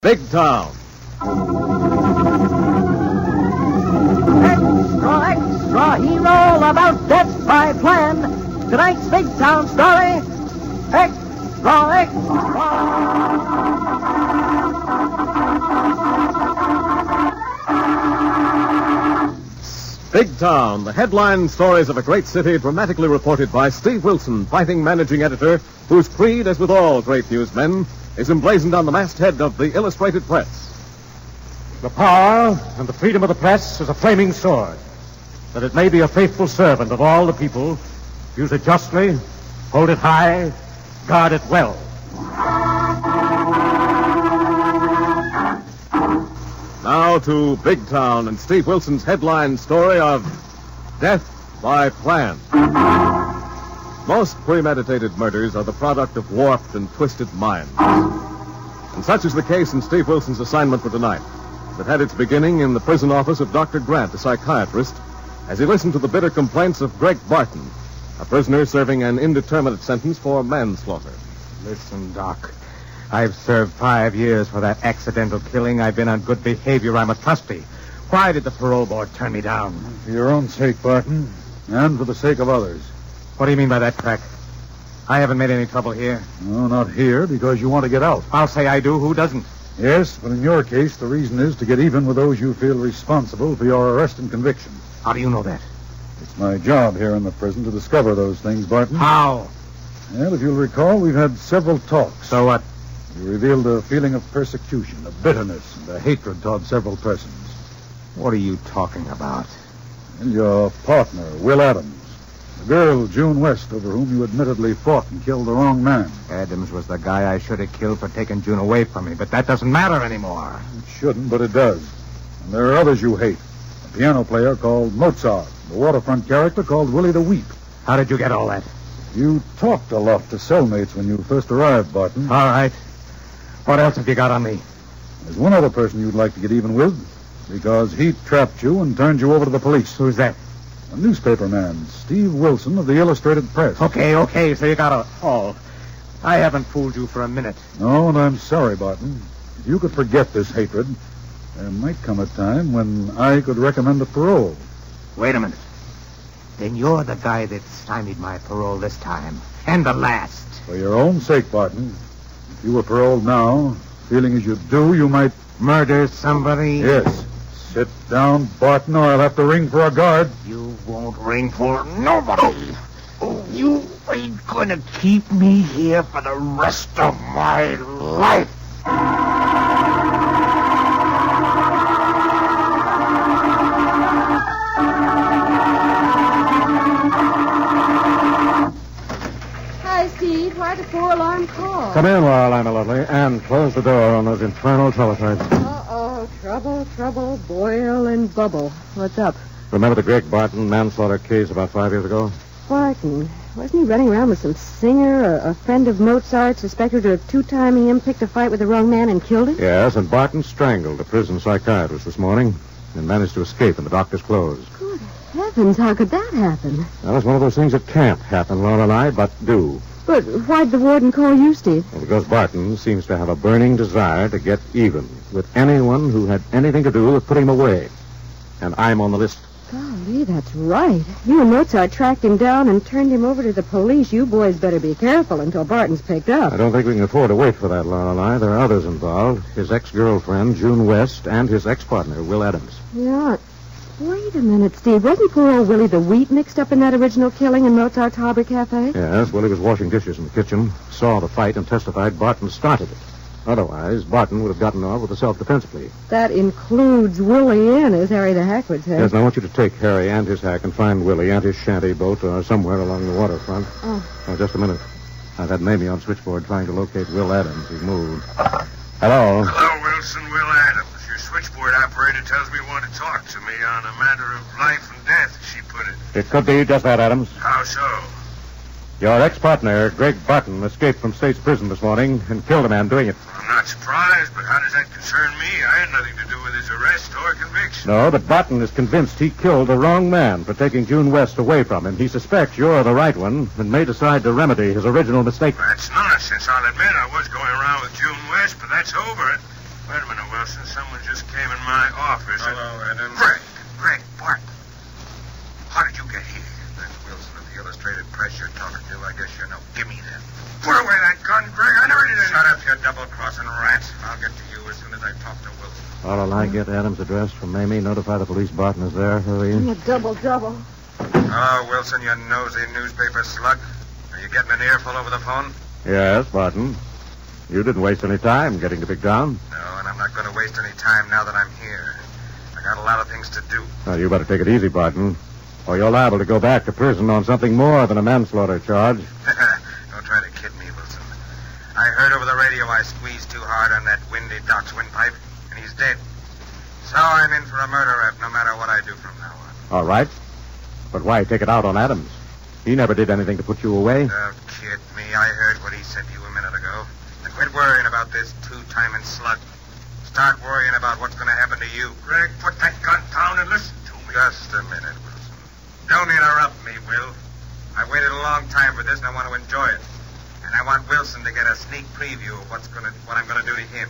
Big Town. Extra, extra, hero about death by plan. Tonight's Big Town story. Extra, extra. Big Town, the headline stories of a great city dramatically reported by Steve Wilson, fighting managing editor, whose creed, as with all great newsmen, is emblazoned on the masthead of the Illustrated Press. The power and the freedom of the press is a flaming sword, that it may be a faithful servant of all the people. Use it justly, hold it high, guard it well. Now to Big Town and Steve Wilson's headline story of Death by Plan. Most premeditated murders are the product of warped and twisted minds. And such is the case in Steve Wilson's assignment for tonight. That had its beginning in the prison office of Dr. Grant, a psychiatrist, as he listened to the bitter complaints of Greg Barton, a prisoner serving an indeterminate sentence for manslaughter. Listen, Doc. I've served 5 years for that accidental killing. I've been on good behavior. I'm a trustee. Why did the parole board turn me down? For your own sake, Barton, and for the sake of others. What do you mean by that, Crack? I haven't made any trouble here. No, not here, because you want to get out. I'll say I do. Who doesn't? Yes, but in your case, the reason is to get even with those you feel responsible for your arrest and conviction. How do you know that? It's my job here in the prison to discover those things, Barton. How? Well, if you'll recall, we've had several talks. So what? You revealed a feeling of persecution, of bitterness, and a hatred toward several persons. What are you talking about? And your partner, Will Adams. The girl, June West, over whom you admittedly fought and killed the wrong man. Adams was the guy I should have killed for taking June away from me, but that doesn't matter anymore. It shouldn't, but it does. And there are others you hate. A piano player called Mozart. The waterfront character called Willie the Weep. How did you get all that? You talked a lot to cellmates when you first arrived, Barton. All right. What else have you got on me? There's one other person you'd like to get even with, because he trapped you and turned you over to the police. Who's that? A newspaper man, Steve Wilson of the Illustrated Press. Okay, so you got a haul. I haven't fooled you for a minute. No, and I'm sorry, Barton. If you could forget this hatred, there might come a time when I could recommend a parole. Wait a minute. Then you're the guy that stymied my parole this time. And the last. For your own sake, Barton. If you were paroled now, feeling as you do, you might... Murder somebody? Yes. Sit down, Barton, or I'll have to ring for a guard. You won't ring for nobody. You ain't gonna keep me here for the rest of my life. Hi, Steve. Why the 4-alarm call? Come in, Laurel, I'm a lovely, and close the door on those infernal teletypes. Uh-oh. Trouble, boil and bubble. What's up? Remember the Greg Barton manslaughter case about 5 years ago? Barton. Wasn't he running around with some singer, a friend of Mozart, suspected of two-timing him, picked a fight with the wrong man and killed him? Yes, and Barton strangled a prison psychiatrist this morning and managed to escape in the doctor's clothes. Good heavens, how could that happen? Now, that's one of those things that can't happen, Laura and I, but do. But why'd the warden call you, Steve? Well, because Barton seems to have a burning desire to get even with anyone who had anything to do with putting him away. And I'm on the list. Golly, that's right. You and Mozart tracked him down and turned him over to the police. You boys better be careful until Barton's picked up. I don't think we can afford to wait for that, Laura and I. There are others involved. His ex-girlfriend, June West, and his ex-partner, Will Adams. Yeah. Wait a minute, Steve. Wasn't poor old Willie the Weep mixed up in that original killing in Mozart's Harbor Cafe? Yes, Willie was washing dishes in the kitchen, saw the fight, and testified Barton started it. Otherwise, Barton would have gotten off with a self-defense plea. That includes Willie in, as Harry the Hack would say. Yes, and I want you to take Harry and his hack and find Willie and his shanty boat somewhere along the waterfront. Oh. Just a minute. I've had Mamie on switchboard trying to locate Will Adams. He's moved. Hello? Hello, Wilson. Will Adams. Your switchboard operator tells me you want to talk to me on a matter of life and death, as she put it. It could be just that, Adams. How so? Your ex-partner, Greg Barton, escaped from State's prison this morning and killed a man doing it. I'm not surprised, but how does that concern me? I had nothing to do with his arrest or conviction. No, but Barton is convinced he killed the wrong man for taking June West away from him. He suspects you're the right one and may decide to remedy his original mistake. That's nonsense. I'll admit I was going around with June West, but that's over. When Wilson. Someone just came in my office. Hello, Adams. Greg, Bart. How did you get here? That's Wilson of the Illustrated Press you're talking to. I guess you know. Give me that. Put away that gun, Greg. I never did it. Shut up, you double-crossing rat. I'll get to you as soon as I talk to Wilson. What'll I get Adams' address from Mamie? Notify the police Barton is there. Hurry. A double. Oh, Wilson, you nosy newspaper slug. Are you getting an earful over the phone? Yes, Barton. You didn't waste any time getting to Big Town. No, and I'm not going to waste any time now that I'm here. I got a lot of things to do. Well, you better take it easy, Barton, or you're liable to go back to prison on something more than a manslaughter charge. Don't try to kid me, Wilson. I heard over the radio I squeezed too hard on that windy Doc's windpipe, and he's dead. So I'm in for a murder rap no matter what I do from now on. All right. But why take it out on Adams? He never did anything to put you away. Don't kid me. I heard what he said to you a minute ago. And quit worrying about this two-timing slug. Start worrying about what's going to happen to you. Greg, put that gun down and listen to me. Just a minute, Wilson. Don't interrupt me, Will. I waited a long time for this, and I want to enjoy it. And I want Wilson to get a sneak preview of what I'm going to do to him.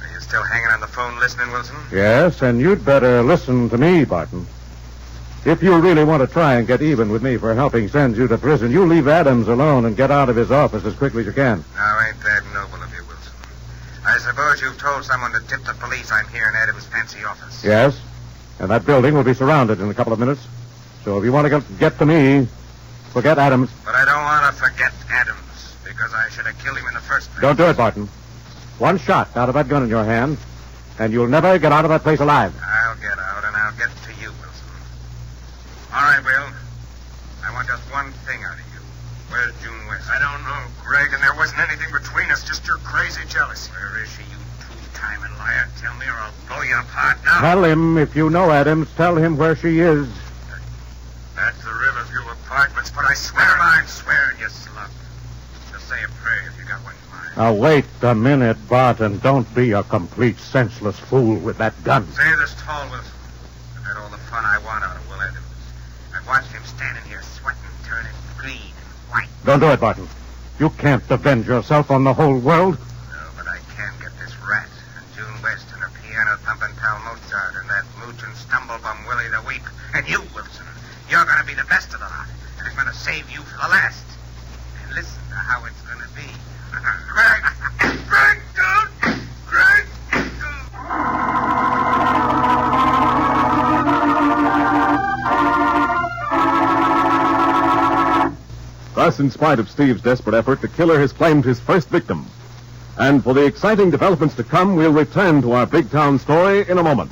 Are you still hanging on the phone listening, Wilson? Yes, and you'd better listen to me, Barton. If you really want to try and get even with me for helping send you to prison, you leave Adams alone and get out of his office as quickly as you can. Now, ain't that noble of you, Wilson? I suppose you've told someone to tip the police I'm here in Adams' fancy office. Yes, and that building will be surrounded in a couple of minutes. So if you want to get to me, forget Adams. But I don't want to forget Adams, because I should have killed him in the first place. Don't do it, Barton. One shot out of that gun in your hand, and you'll never get out of that place alive. I'll get out, and I'll get to you, Wilson. All right, Will. I want just one thing out of you. Where's June West? I don't know, Greg, and there wasn't anything between us, just your crazy jealousy. Where is she, you two-timing liar? Tell me, or I'll blow you apart now. Tell him, if you know Adams, tell him where she is. That's the Riverview Apartments, but I swear... Never mind swearing, you slug. Just say a prayer if you got one in mind. Now, wait a minute, Barton. Don't be a complete senseless fool with that gun. Say this tall, Wilson. I've had all the fun I want out of Will Adams. I've watched him standing here sweating, turning green and white. Don't do it, Barton. You can't avenge yourself on the whole world. No, but I can get this rat and June West and her piano-thumping pal Mozart and that moochin' stumblebum Willie the Weep. And you, Wilson, you're going to be the best of the lot. And it's going to save you for the last. And listen to how it's going to be. Greg, don't! Greg, don't! Thus, in spite of Steve's desperate effort, the killer has claimed his first victim. And for the exciting developments to come, we'll return to our Big Town story in a moment.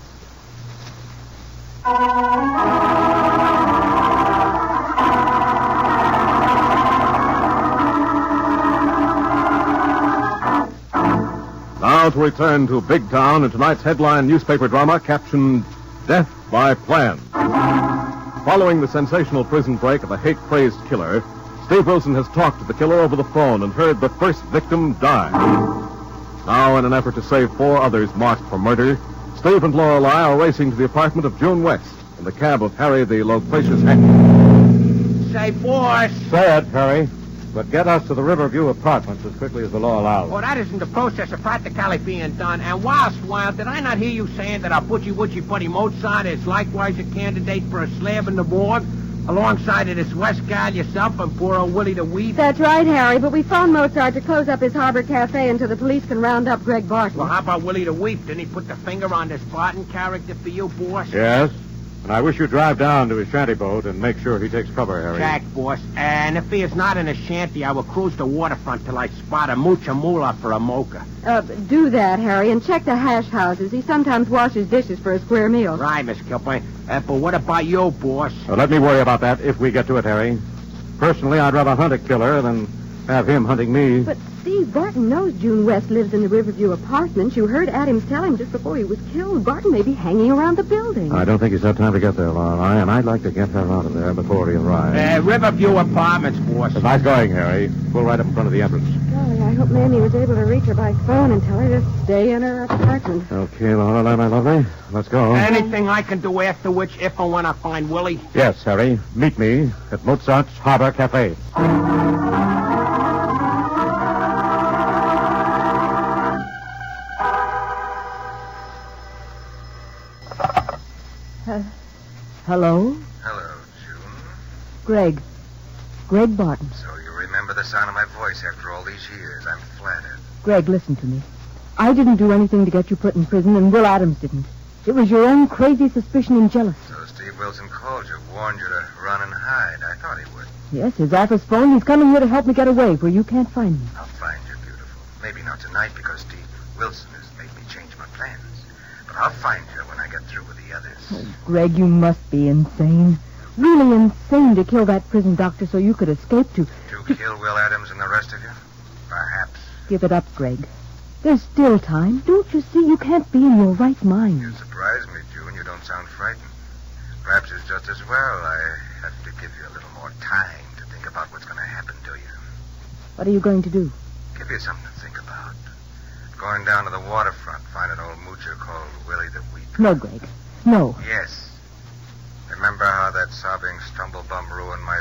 Now to return to Big Town and tonight's headline newspaper drama captioned Death by Plan. Following the sensational prison break of a hate-crazed killer, Steve Wilson has talked to the killer over the phone and heard the first victim die. Now, in an effort to save 4 others marked for murder, Steve and Lorelei are racing to the apartment of June West in the cab of Harry, the loquacious hack. Say, boss. Say it, Harry. But get us to the Riverview Apartments as quickly as the law allows. Well, that isn't the process of practically being done. And while, did I not hear you saying that our Butchie Buddy Mozart is likewise a candidate for a slab in the morgue? Alongside of this West gal, yourself, and poor old Willie the Weed? That's right, Harry, but we phoned Mozart to close up his Harbor Cafe until the police can round up Greg Barton. Well, how about Willie the Weep? Didn't he put the finger on this Barton character for you, boss? Yes? And I wish you'd drive down to his shanty boat and make sure he takes cover, Harry. Jack, boss. And if he is not in a shanty, I will cruise the waterfront till I spot a moocha moolah for a mocha. Do that, Harry, and check the hash houses. He sometimes washes dishes for a square meal. Right, Miss Kilpain. But what about you, boss? Let me worry about that if we get to it, Harry. Personally, I'd rather hunt a killer than have him hunting me. But Steve, Barton knows June West lives in the Riverview Apartments. You heard Adams tell him just before he was killed. Barton may be hanging around the building. I don't think he's had time to get there, Lorelei, and I'd like to get her out of there before he arrives. Riverview Apartments, boss. Nice going, Harry. Pull right up in front of the entrance. Golly, I hope Mamie was able to reach her by phone and tell her to stay in her apartment. Okay, Lorelei, my lovely. Let's go. Anything I can do after which, if and when I find Willie? Yes, Harry. Meet me at Mozart's Harbor Cafe. Hello? Hello, June. Greg. Greg Barton. So you remember the sound of my voice after all these years. I'm flattered. Greg, listen to me. I didn't do anything to get you put in prison, and Will Adams didn't. It was your own crazy suspicion and jealousy. So Steve Wilson called you, warned you to run and hide. I thought he would. Yes, his office phone. He's coming here to help me get away where you can't find me. I'll find you, beautiful. Maybe not tonight because Steve Wilson has made me change my plans. But I'll find you when I get through with the others. Oh, Greg, you must be insane. Really insane to kill that prison doctor so you could escape to... To kill Will Adams and the rest of you? Perhaps. Give it up, Greg. There's still time. Don't you see? You can't be in your right mind. You surprise me, June. You don't sound frightened. Perhaps it's just as well I have to give you a little more time to think about what's going to happen to you. What are you going to do? Give you something to think about. Going down to the waterfront, find an old moocher called Willie the Weep. No, Greg. No. Yes. Remember how that sobbing stumblebum ruined my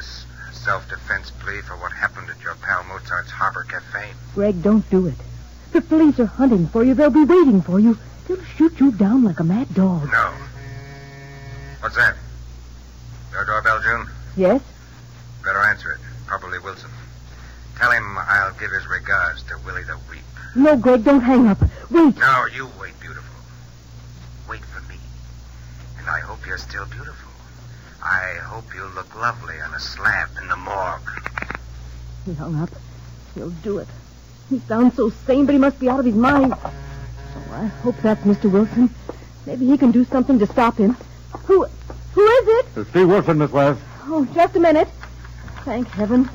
self-defense plea for what happened at your pal Mozart's Harbor Cafe? Greg, don't do it. The police are hunting for you. They'll be waiting for you. They'll shoot you down like a mad dog. No. What's that? Your doorbell, June? Yes? Better answer it. Probably Wilson. Tell him I'll give his regards to Willie the Weep. No, Greg, don't hang up. Wait. No, you wait, beautiful. Wait for me. And I hope you're still beautiful. I hope you'll look lovely on a slab in the morgue. He hung up. He'll do it. He sounds so sane, but he must be out of his mind. Oh, I hope that's Mr. Wilson. Maybe he can do something to stop him. Who is it? It's Steve Wilson, Miss West. Oh, just a minute. Thank heaven.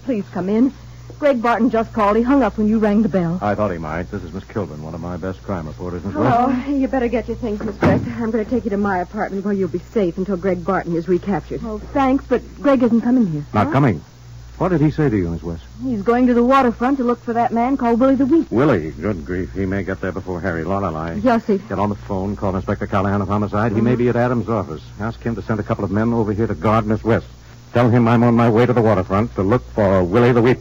Please come in. Greg Barton just called. He hung up when you rang the bell. I thought he might. This is Miss Kilburn, one of my best crime reporters, Miss West. Oh, you better get your things, Miss West. I'm going to take you to my apartment where you'll be safe until Greg Barton is recaptured. Oh, thanks, but Greg isn't coming here. Not coming. What did he say to you, Miss West? He's going to the waterfront to look for that man called Willie the Weep. Willie, good grief. He may get there before Harry Lorelei. Yes, he... Get on the phone, call Inspector Callahan of Homicide. He may be at Adams' office. Ask him to send a couple of men over here to guard Miss West. Tell him I'm on my way to the waterfront to look for Willie the Weep.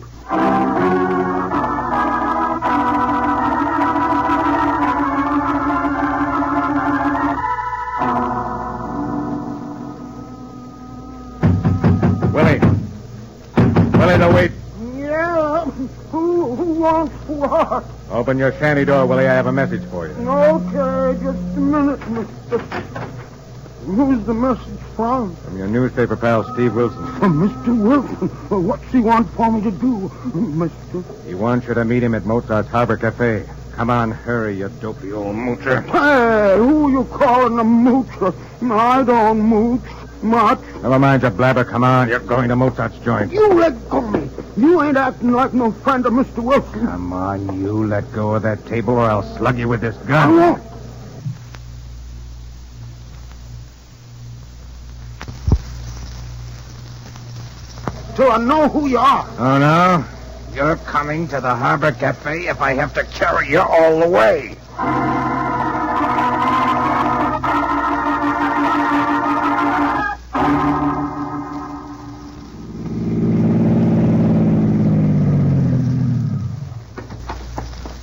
Willie the Weep. Yeah? Who wants what? Open your shanty door, Willie. I have a message for you. Okay, just a minute, mister. Who's the message from? From your newspaper pal, Steve Wilson. From Mr. Wilson. What's he want for me to do, mister? He wants you to meet him at Mozart's Harbor Cafe. Come on, hurry, you dopey old moocher. Hey, who you calling a moocher? I don't mooch much. Never mind your blabber. Come on, you're going to Mozart's joint. You let go of me. You ain't acting like no friend of Mr. Wilson. Come on, you let go of that table or I'll slug you with this I gun. won't. Till I know who you are. Oh, no? You're coming to the Harbor Cafe if I have to carry you all the way.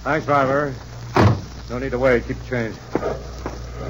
Thanks, driver. No need to wait. Keep the change.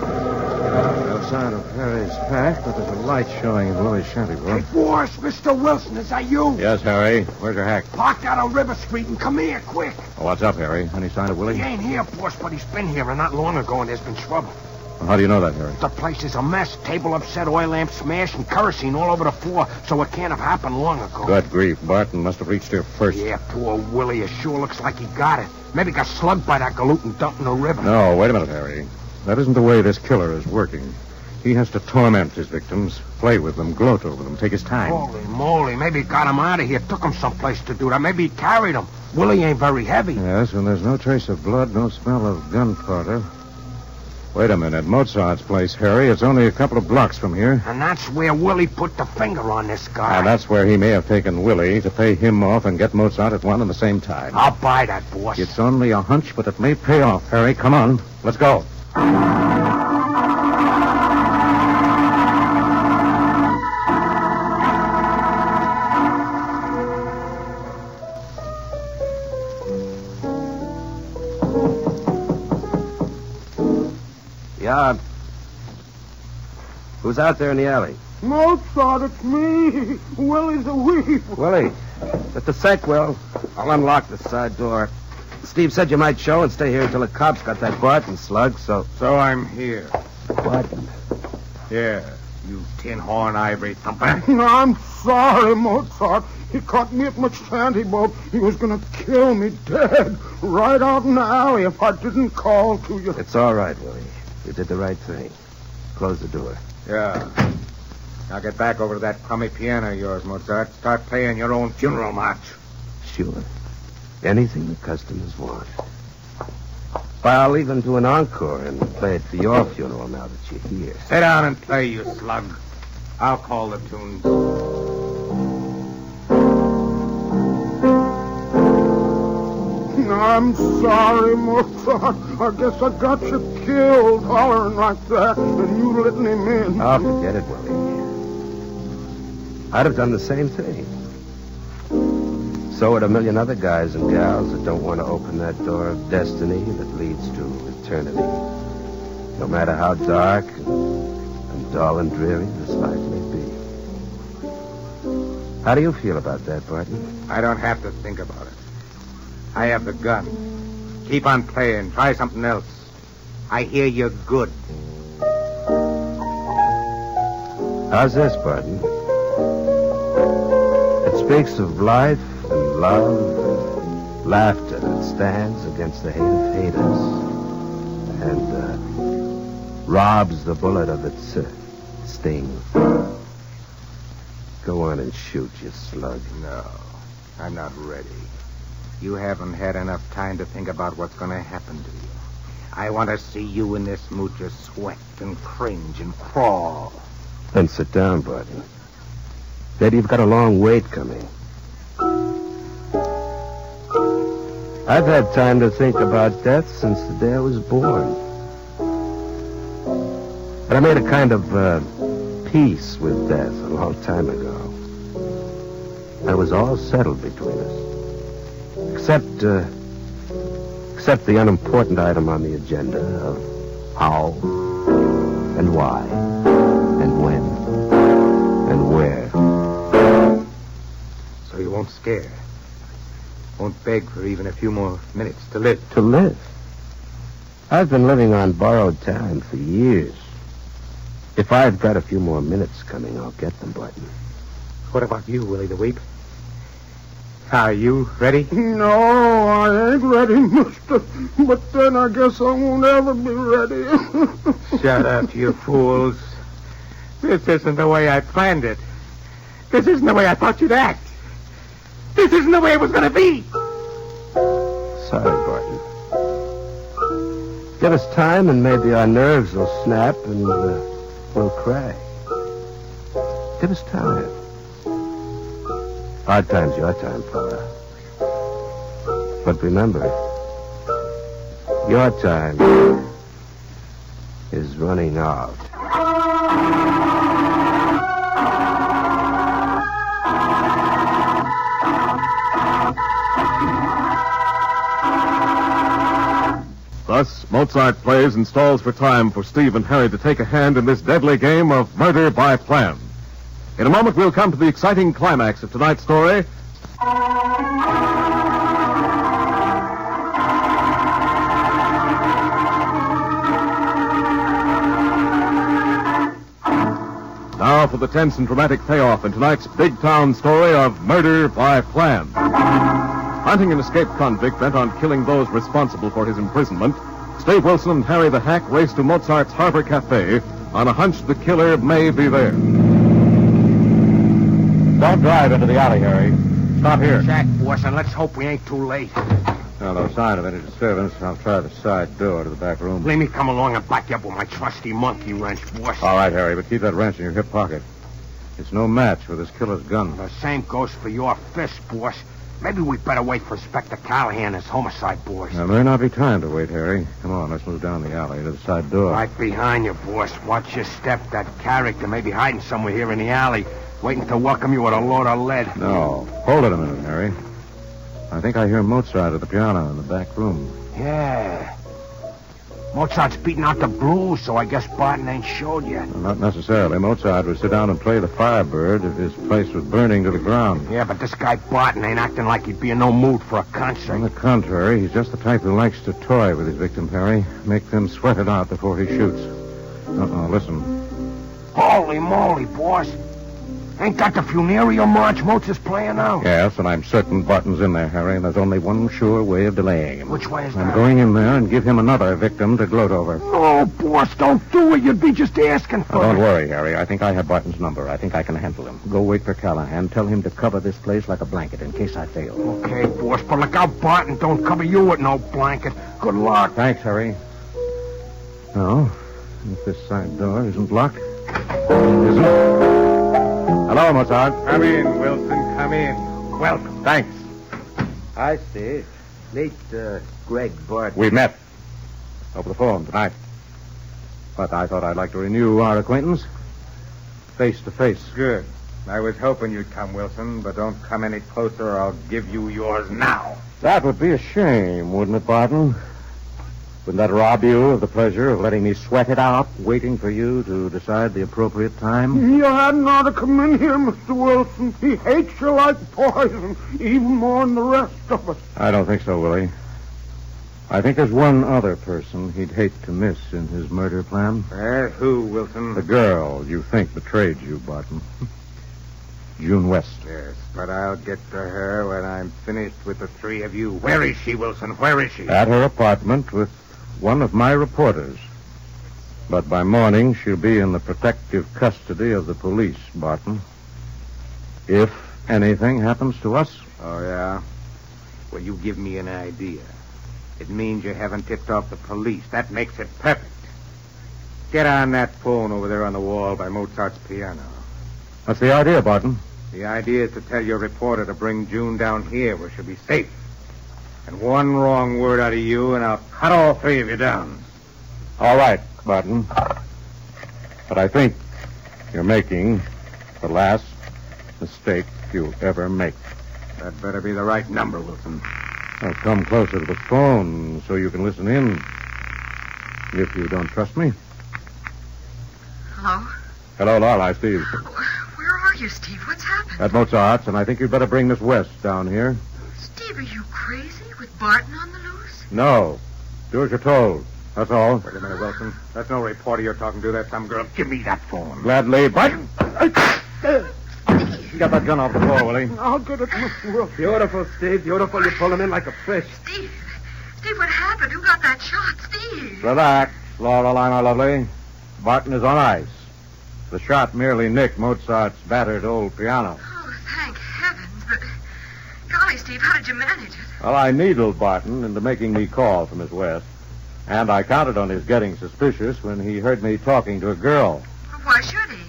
No sign of Harry's pack, but there's a light showing in Willie's shanty door. Hey, boss, Mr. Wilson, is that you? Yes, Harry. Where's your hack? Parked out on River Street and come here, quick. Oh, what's up, Harry? Any sign of Willie? He ain't here, boss, but he's been here, and not long ago, and there's been trouble. Well, how do you know that, Harry? The place is a mess. Table upset, oil lamp smashed, and kerosene all over the floor, so it can't have happened long ago. Good grief. Barton must have reached here first. Yeah, poor Willie. It sure looks like he got it. Maybe got slugged by that galoot and dumped in the river. No, wait a minute, Harry. That isn't the way this killer is working. He has to torment his victims, play with them, gloat over them, take his time. Holy moly. Maybe he got him out of here, took him someplace to do that. Maybe he carried him. Willie ain't very heavy. Yes, and there's no trace of blood, no smell of gunpowder. Wait a minute. Mozart's place, Harry. It's only a couple of blocks from here. And that's where Willie put the finger on this guy. And that's where he may have taken Willie to pay him off and get Mozart at one and the same time. I'll buy that, boss. It's only a hunch, but it may pay off, Harry. Come on. Let's go. Who's out there in the alley? Mozart, it's me. Willie the Weep. Willie. Just a sec, Will. I'll unlock the side door. Steve said you might show and stay here until the cops got that Barton slug, so... So I'm here. Barton? Yeah, you tin horn ivory thumper. I'm sorry, Mozart. He caught me at my shanty boat. He was going to kill me dead right out in the alley if I didn't call to you. It's all right, Willie. You did the right thing. Close the door. Yeah. Now get back over to that crummy piano of yours, Mozart. Start playing your own funeral march. Sure. Anything the customers want. Why, I'll even do an encore and play it for your funeral now that you're here. Sit down and play, you slug. I'll call the tunes. I'm sorry, Mozart. I guess I got you killed hollering like that, and you letting him in. Oh, forget it, Willie. I'd have done the same thing. So would a million other guys and gals that don't want to open that door of destiny that leads to eternity. No matter how dark and dull and dreary this life may be. How do you feel about that, Barton? I don't have to think about it. I have the gun. Keep on playing. Try something else. I hear you're good. How's this, Barton? It speaks of life and love and laughter that stands against the hate of haters and robs the bullet of its sting. Go on and shoot, you slug. No, I'm not ready. You haven't had enough time to think about what's going to happen to you. I want to see you in this moocher sweat and cringe and crawl. Then sit down, Barton. Daddy, you've got a long wait coming. I've had time to think about death since the day I was born. But I made a kind of peace with death a long time ago. It was all settled between us. Except the unimportant item on the agenda of how and why and when and where. So you won't scare. Won't beg for even a few more minutes to live. To live? I've been living on borrowed time for years. If I've got a few more minutes coming, I'll get them, Barton. What about you, Willie the Weep? Are you ready? No, I ain't ready, mister. But then I guess I won't ever be ready. Shut up, you fools. This isn't the way I planned it. This isn't the way I thought you'd act. This isn't the way it was going to be. Sorry, Barton. Give us time and maybe our nerves will snap and we'll cry. Give us time. Hard time's your time, fella. But remember, your time is running out. Thus, Mozart plays and stalls for time for Steve and Harry to take a hand in this deadly game of murder by plan. In a moment, we'll come to the exciting climax of tonight's story. Now for the tense and dramatic payoff in tonight's big town story of murder by plan. Hunting an escaped convict bent on killing those responsible for his imprisonment, Steve Wilson and Harry the Hack race to Mozart's Harbor Cafe on a hunch the killer may be there. Don't drive into the alley, Harry. Stop here. Jack, boss, and let's hope we ain't too late. No sign of any disturbance. I'll try the side door to the back room. Let me come along and back you up with my trusty monkey wrench, boss. All right, Harry, but keep that wrench in your hip pocket. It's no match for this killer's gun. The same goes for your fist, boss. Maybe we better wait for Inspector Callahan and his homicide boys. There may not be time to wait, Harry. Come on, let's move down the alley to the side door. Right behind you, boss. Watch your step. That character may be hiding somewhere here in the alley, waiting to welcome you with a load of lead. No. Hold it a minute, Harry. I think I hear Mozart at the piano in the back room. Yeah. Mozart's beating out the blues, so I guess Barton ain't showed yet. Well, not necessarily. Mozart would sit down and play the Firebird if his place was burning to the ground. Yeah, but this guy Barton ain't acting like he'd be in no mood for a On concert. the contrary, he's just the type who likes to toy with his victim, Harry. Make them sweat it out before he shoots. Listen. Holy moly, boss. Ain't that the funereal march Mozart's playing now? Yes, and I'm certain Barton's in there, Harry, and there's only one sure way of delaying him. Which way is I'm that? going in there and give him another victim to gloat over. Oh, boss, don't do it. You'd be just asking for Now, don't it. worry, Harry. I think I have Barton's number. I think I can handle him. Go wait for Callahan. Tell him to cover this place like a blanket in case I fail. Okay, boss, but look out Barton don't cover you with no blanket. Good luck. Thanks, Harry. No, if this side door isn't locked. Isn't. Hello, Mozart. Come in, Wilson. Come in. Welcome. Thanks. Hi, Steve. Meet Greg Barton. We met over the phone tonight. But I thought I'd like to renew our acquaintance face to face. Good. I was hoping you'd come, Wilson, but don't come any closer or I'll give you yours now. That would be a shame, wouldn't it, Barton? Wouldn't that rob you of the pleasure of letting me sweat it out, waiting for you to decide the appropriate time? You hadn't ought to come in here, Mr. Wilson. He hates you like poison, even more than the rest of us. I don't think so, Willie. I think there's one other person he'd hate to miss in his murder plan. Who, Wilson? The girl you think betrayed you, Barton. June West. Yes, but I'll get to her when I'm finished with the three of you. Where is she, Wilson? Where is she? At her apartment with one of my reporters. But by morning, she'll be in the protective custody of the police, Barton. If anything happens to us. Oh, yeah? Well, you give me an idea. It means you haven't tipped off the police. That makes it perfect. Get on that phone over there on the wall by Mozart's piano. What's the idea, Barton? The idea is to tell your reporter to bring June down here where she'll be safe. And one wrong word out of you, and I'll cut all three of you down. All right, Barton. But I think you're making the last mistake you'll ever make. That better be the right number, Wilson. Now come closer to the phone so you can listen in. If you don't trust me. Hello? Hello, Lorelei, Steve. Where are you, Steve? What's happened? At Mozart's, and I think you'd better bring Miss West down here. Steve, are you crazy? With Barton on the loose? No. Do as you're told. That's all. Wait a minute, Wilson. That's no reporter you're talking to. That's some girl. Give me that phone. Gladly, Barton. Get that gun off the floor, Willie. I'll get it, Mr. Wilson. Beautiful, Steve. Beautiful. You're pulling in like a fish. Steve, what happened? Who got that shot? Steve. Relax, Lorelei, my lovely. Barton is on ice. The shot merely nicked Mozart's battered old piano. Oh, thank heavens. But, golly, Steve, how did you manage it? Well, I needled Barton into making me call for Miss West. And I counted on his getting suspicious when he heard me talking to a girl. Well, why should he?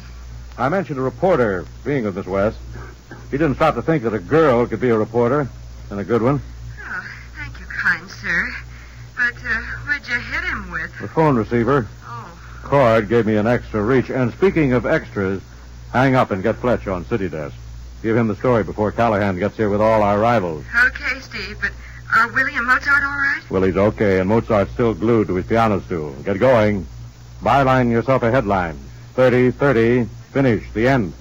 I mentioned a reporter being with Miss West. He didn't stop to think that a girl could be a reporter, and a good one. Oh, thank you, kind sir. But, what'd you hit him with? The phone receiver. Oh. Cord gave me an extra reach. And speaking of extras, hang up and get Fletch on City Desk. Give him the story before Callahan gets here with all our rivals. Okay, Steve, but are Willie and Mozart all right? Willie's okay, and Mozart's still glued to his piano stool. Get going. Byline yourself a headline. 30-30, finish, the end.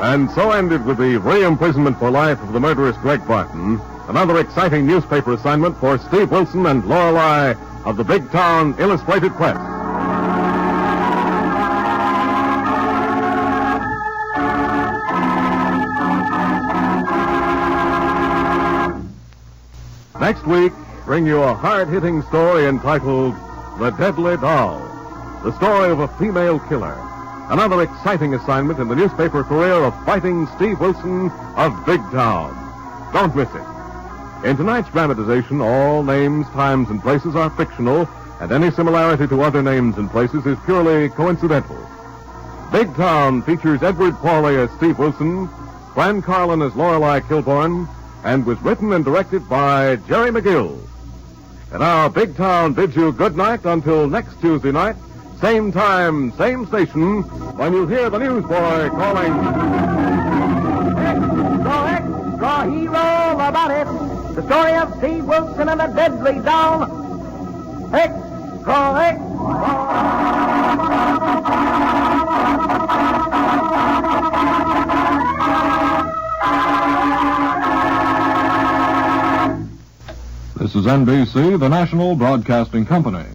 And so ended with the re-imprisonment for life of the murderous Greg Barton, another exciting newspaper assignment for Steve Wilson and Lorelei of the Big Town Illustrated Press. Next week, bring you a hard-hitting story entitled The Deadly Doll, the story of a female killer. Another exciting assignment in the newspaper career of fighting Steve Wilson of Big Town. Don't miss it. In tonight's dramatization, all names, times, and places are fictional, and any similarity to other names and places is purely coincidental. Big Town features Edward Pauly as Steve Wilson, Fran Carlin as Lorelei Kilborn, and was written and directed by Jerry McGill. And now Big Town bids you good night until next Tuesday night, same time, same station, when you hear the newsboy calling... Extra hero about it. The story of Steve Wilson and the deadly doll. Extra. This is NBC, the national broadcasting company.